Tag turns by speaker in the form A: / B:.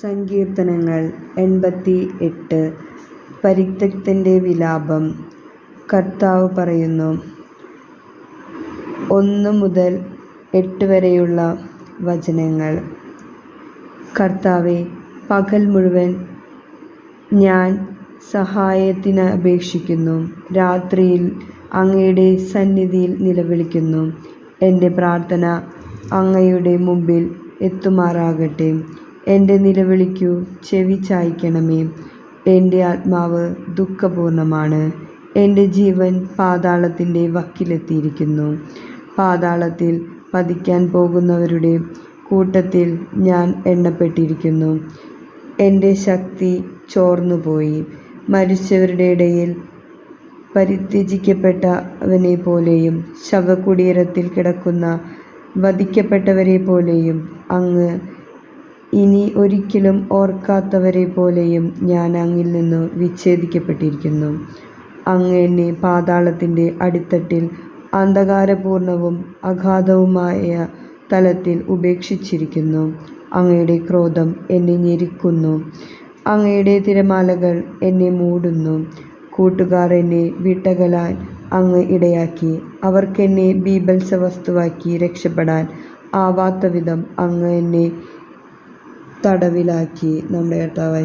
A: സങ്കീർത്തനങ്ങൾ 88. പരിത്യക്തന്റെ വിലാപം. കർത്താവ് പറയുന്നു. 1 മുതൽ 8 വരെയുള്ള വചനങ്ങൾ. കർത്താവേ, പകൽ മുഴുവൻ ഞാൻ സഹായത്തിനപേക്ഷിക്കുന്നു. രാത്രിയിൽ അങ്ങയുടെ സന്നിധിയിൽ നിലവിളിക്കുന്നു. എൻ്റെ പ്രാർത്ഥന അങ്ങയുടെ മുമ്പിൽ എത്തുമാറാകട്ടെ. എൻ്റെ നിലവിളിക്കു ചെവി ചായ്ക്കണമേ. എൻ്റെ ആത്മാവ് ദുഃഖപൂർണ്ണമാണ്. എൻ്റെ ജീവൻ പാതാളത്തിൻ്റെ വക്കിലെത്തിയിരിക്കുന്നു. പാതാളത്തിൽ പതിക്കാൻ പോകുന്നവരുടെ കൂട്ടത്തിൽ ഞാൻ എണ്ണപ്പെട്ടിരിക്കുന്നു. എൻ്റെ ശക്തി ചോർന്നുപോയി. മരിച്ചവരുടെ ഇടയിൽ പരിത്യജിക്കപ്പെട്ടവനെപ്പോലെയും ശവകുടീരത്തിൽ കിടക്കുന്ന വധിക്കപ്പെട്ടവരെപ്പോലെയും അങ്ങ് ഇനി ഒരിക്കലും ഓർക്കാത്തവരെപ്പോലെയും ഞാൻ അങ്ങിൽ നിന്ന് വിച്ഛേദിക്കപ്പെട്ടിരിക്കുന്നു. അങ്ങ് എന്നെ പാതാളത്തിൻ്റെ അടിത്തട്ടിൽ അന്ധകാരപൂർണ്ണവും അഗാധവുമായ തലത്തിൽ ഉപേക്ഷിച്ചിരിക്കുന്നു. അങ്ങയുടെ ക്രോധം എന്നെ ഞെരുക്കുന്നു. അങ്ങയുടെ തിരമാലകൾ എന്നെ മൂടുന്നു. കൂട്ടുകാർ എന്നെ വിട്ടകലാൻ അങ്ങ് ഇടയാക്കി. അവർക്കെന്നെ ബീഭത്സവസ്തുവാക്കി രക്ഷപ്പെടാൻ ആവാത്തവിധം അങ്ങ് എന്നെ തടവിലാക്കി. നമ്മുടെ കർത്താവായ